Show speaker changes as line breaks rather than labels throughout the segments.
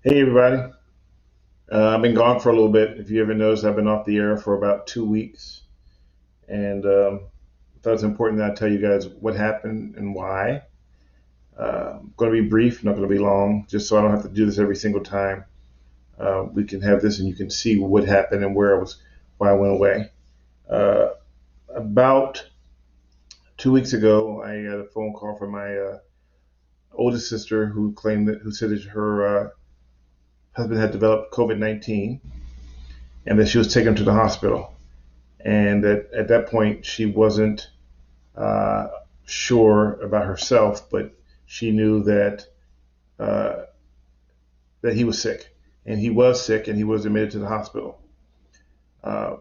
Hey everybody. I've been gone for a little bit. If you ever noticed, I've been off the air for about 2 weeks, and I thought it's important that I tell you guys what happened and why. I'm going to be brief, not going to be long, just so I don't have to do this every single time. We can have this, and you can see what happened and why I went away. Uh, about 2 weeks ago, I got a phone call from my oldest sister who said that her husband had developed COVID-19 and that she was taken to the hospital. And that at that point she wasn't uh, sure about herself, but she knew uh, that he was sick, and he was sick, and he was admitted to the hospital. Uh,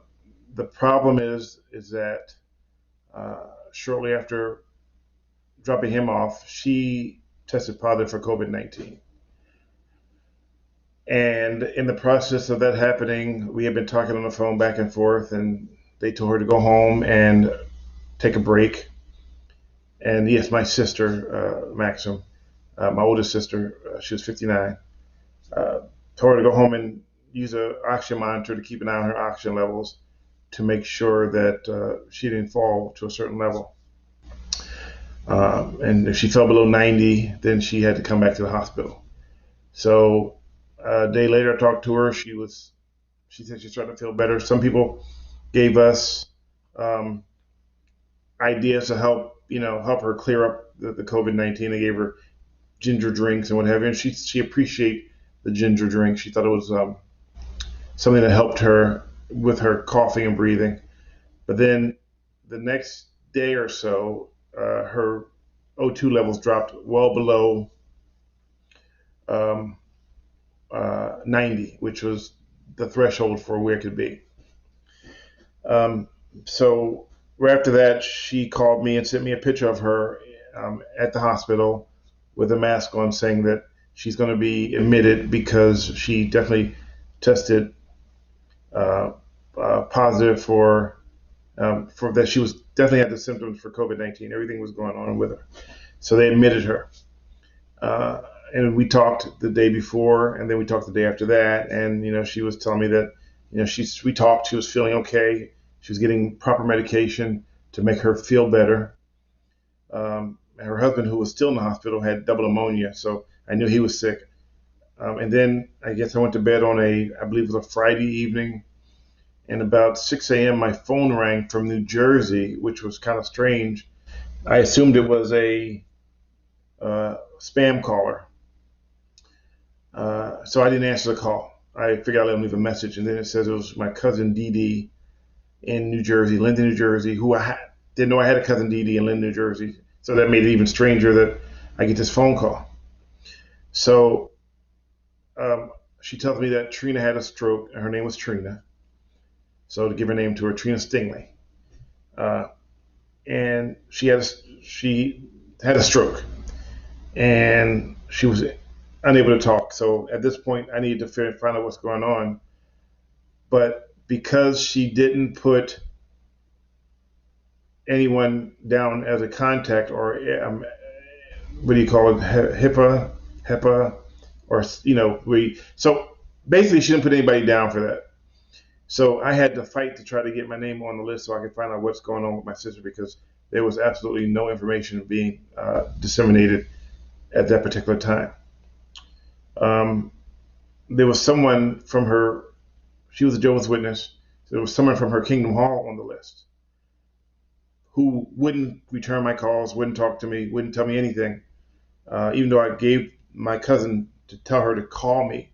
the problem is that shortly after dropping him off, she tested positive for COVID-19. And in the process of that happening, we had been talking on the phone back and forth, and they told her to go home and take a break. And yes, my sister, Maxim, my oldest sister, she was 59, uh, told her to go home and use an oxygen monitor to keep an eye on her oxygen levels to make sure that she didn't fall to a certain level. And if she fell below 90, then she had to come back to the hospital. So a day later, I talked to her. She said she's starting to feel better. Some people gave us um, ideas to help her clear up the COVID-19. They gave her ginger drinks and what have you. And she appreciated the ginger drink. She thought it was something that helped her with her coughing and breathing. But then the next day or so, her O2 levels dropped well below 90, which was the threshold for where it could be. Um, so right after that, she called me and sent me a picture of her at the hospital with a mask on, saying that she's going to be admitted because she definitely tested uh, positive for that. She was definitely had the symptoms for COVID-19. Everything was going on with her, so they admitted her. Uh, and we talked the day before, and then we talked the day after that. And she was telling me that we talked. She was feeling okay. She was getting proper medication to make her feel better. Her husband, who was still in the hospital, had double pneumonia, so I knew he was sick. And then I guess I went to bed on I believe it was a Friday evening, and about 6 a.m. my phone rang from New Jersey, which was kind of strange. I assumed it was a spam caller, so I didn't answer the call. I figured I'd let him leave a message, and then it says it was my cousin Dee Dee in New Jersey, Linden, New Jersey, who didn't know I had a cousin Dee Dee in Linden, New Jersey. So that made it even stranger that I get this phone call. So she tells me that Trina had a stroke, and her name was Trina. So to give her name to her, Trina Stingley, uh, and she had a stroke, and she was unable to talk. So at this point, I needed to find out what's going on. But because she didn't put anyone down as a contact or what do you call it, HIPAA, or we. So basically, she didn't put anybody down for that. So I had to fight to try to get my name on the list so I could find out what's going on with my sister because there was absolutely no information being disseminated at that particular time. Um, there was someone from her. She was a Jehovah's Witness. So there was someone from her Kingdom Hall on the list who wouldn't return my calls, wouldn't talk to me, wouldn't tell me anything, even though I gave my cousin to tell her to call me,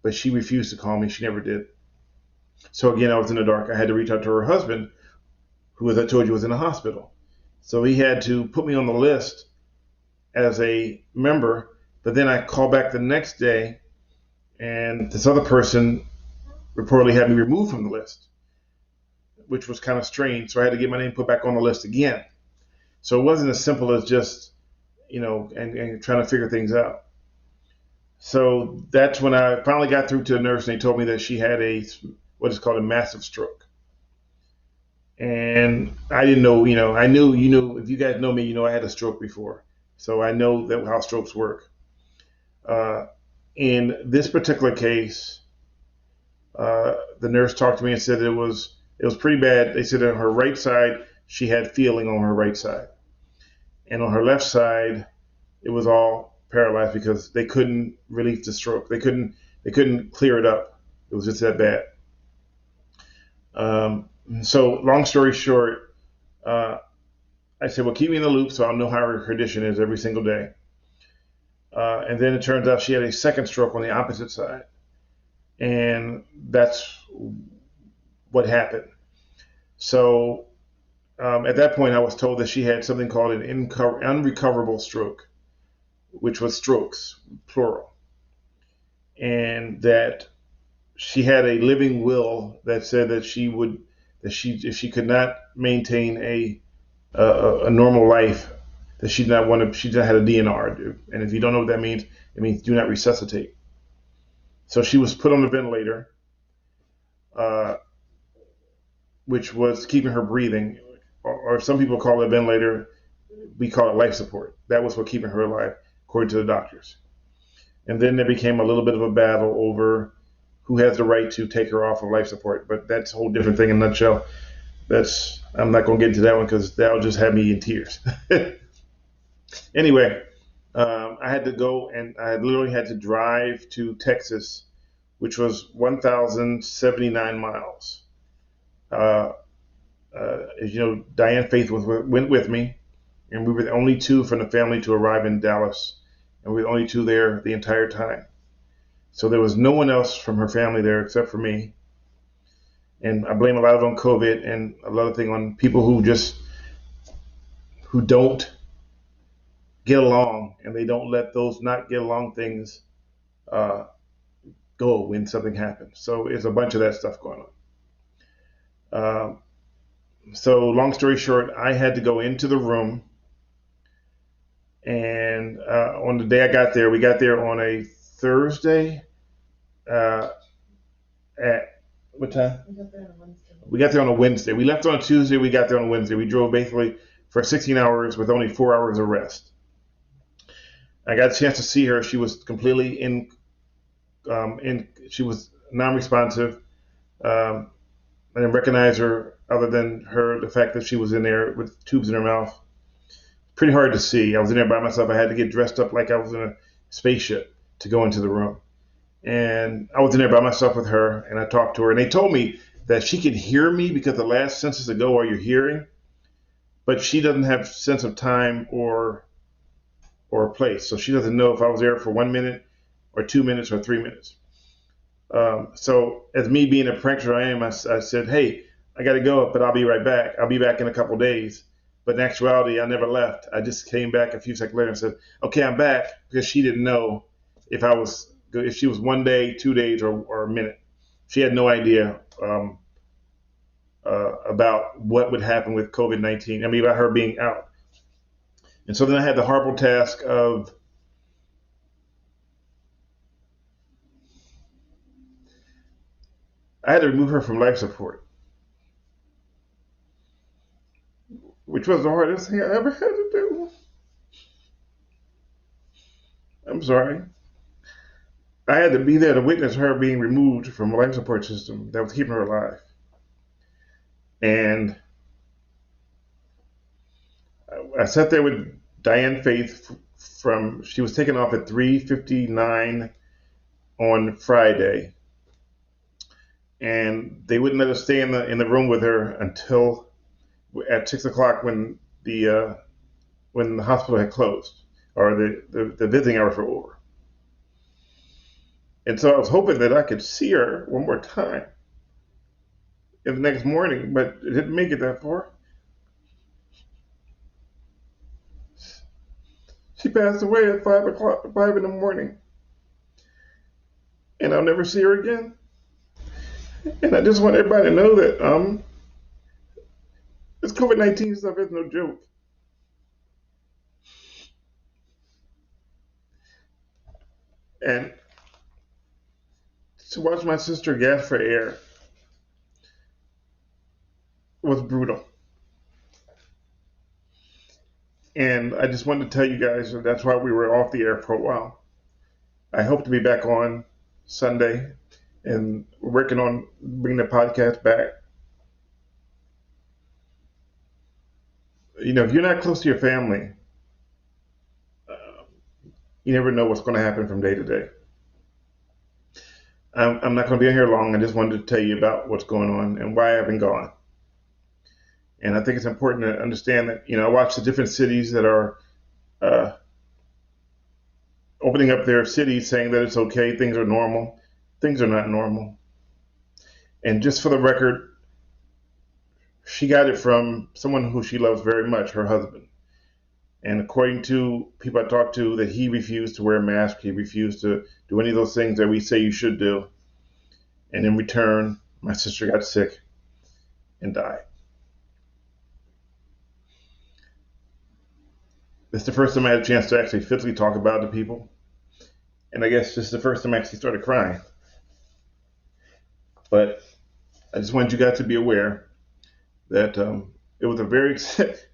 but she refused to call me. She never did. So again, I was in the dark. I had to reach out to her husband, who, as I told you, was in the hospital. So he had to put me on the list as a member, but then I called back the next day, and this other person reportedly had me removed from the list, which was kind of strange. So I had to get my name put back on the list again. So it wasn't as simple as just, and trying to figure things out. So that's when I finally got through to a nurse, and they told me that she had what is called a massive stroke. And I didn't know, I knew, if you guys know me, I had a stroke before. So I know that how strokes work. Uh, In this particular case, the nurse talked to me and said it was pretty bad. They said on her right side she had feeling on her right side, and on her left side it was all paralyzed because they couldn't relieve the stroke. They couldn't clear it up. It was just that bad. So long story short, uh, I said, well, keep me in the loop so I'll know how her condition is every single day. And then it turns out she had a second stroke on the opposite side, and that's what happened. So at that point, I was told that she had something called an unrecoverable stroke, which was strokes, plural, and that she had a living will that said that if she could not maintain a normal life, that she did not have a DNR. And if you don't know what that means, it means do not resuscitate. So she was put on the ventilator, uh, which was keeping her breathing, or some people call it a ventilator. We call it life support. That was what keeping her alive, according to the doctors. And then there became a little bit of a battle over who has the right to take her off of life support. But that's a whole different thing in a nutshell. I'm not going to get into that one because that'll just have me in tears. Anyway, I had to go and I literally had to drive to Texas, which was 1,079 miles. Uh, as you know, Diane Faith went with me, and we were the only two from the family to arrive in Dallas, and we were the only two there the entire time. So there was no one else from her family there except for me. And I blame a lot of it on COVID and a lot of things on people who don't get along, and they don't let those not get along things uh, go when something happens. So it's a bunch of that stuff going on. So long story short, I had to go into the room, and on the day I got there, we got there on a Thursday. Uh, at what time? We got there on a Wednesday. We left on a Tuesday. We got there on a Wednesday. We drove basically for 16 hours with only 4 hours of rest. I got a chance to see her. She was completely she was non-responsive. I didn't recognize her other than the fact that she was in there with tubes in her mouth. Pretty hard to see. I was in there by myself. I had to get dressed up like I was in a spaceship to go into the room. And I was in there by myself with her, and I talked to her. And they told me that she could hear me because the last census ago are your hearing, but she doesn't have sense of time or place. So she doesn't know if I was there for 1 minute or 2 minutes or 3 minutes. So as me being a prankster I am, I said, hey, I got to go, but I'll be right back. I'll be back in a couple of days. But in actuality, I never left. I just came back a few seconds later and said, okay, I'm back, because she didn't know if she was 1 day, 2 days, or a minute. She had no idea about what would happen with COVID-19. I mean, about her being out. And so then I had the horrible task of I had to remove her from life support, which was the hardest thing I ever had to do. I'm sorry. I had to be there to witness her being removed from a life support system that was keeping her alive. And I sat there with Diane Faith she was taken off at 3:59 on Friday, and they wouldn't let us stay in the room with her until at 6 o'clock when the hospital had closed, or the visiting hours were over. And so I was hoping that I could see her one more time in the next morning, but it didn't make it that far. She passed away at 5 o'clock, 5 in the morning, and I'll never see her again. And I just want everybody to know that this COVID-19 stuff is no joke. And to watch my sister gasp for air was brutal. And I just wanted to tell you guys that that's why we were off the air for a while. I hope to be back on Sunday, and we're working on bringing the podcast back. If you're not close to your family, uh, you never know what's going to happen from day to day. I'm not going to be here long. I just wanted to tell you about what's going on and why I've been gone. And I think it's important to understand that, I watch the different cities that are uh, opening up their cities saying that it's okay, things are normal. Things are not normal. And just for the record, she got it from someone who she loves very much, her husband. And according to people I talked to, that he refused to wear a mask, he refused to do any of those things that we say you should do. And in return, my sister got sick and died. It's the first time I had a chance to actually physically talk about it to people. And I guess this is the first time I actually started crying. But I just wanted you guys to be aware that it was a very,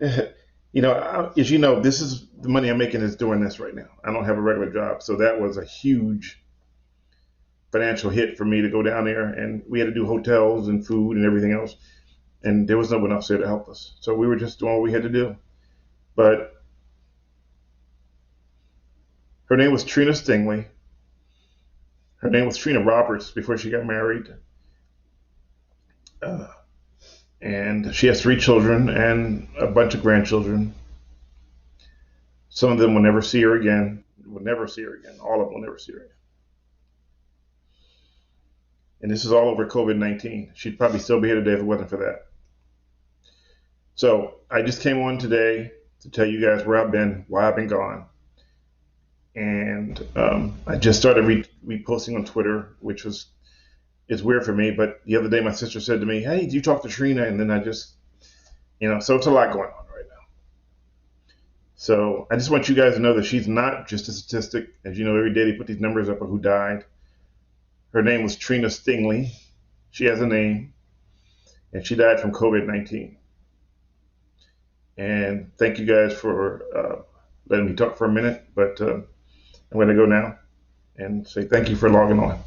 as you know, this is the money I'm making is doing this right now. I don't have a regular job. So that was a huge financial hit for me to go down there. And we had to do hotels and food and everything else. And there was no one else there to help us. So we were just doing what we had to do. But her name was Trina Stingley. Her name was Trina Roberts before she got married. Uh, and she has 3 children and a bunch of grandchildren. Some of them will never see her again. Will never see her again. All of them will never see her again. And this is all over COVID-19. She'd probably still be here today if it wasn't for that. So I just came on today to tell you guys where I've been, why I've been gone. And I just started reposting on Twitter, which is weird for me. But the other day, my sister said to me, "Hey, did you talk to Trina?" And then I just, so it's a lot going on right now. So I just want you guys to know that she's not just a statistic. As you know, every day they put these numbers up of who died. Her name was Trina Stingley. She has a name, and she died from COVID-19. And thank you guys for letting me talk for a minute. But I'm going to go now and say thank you for logging on.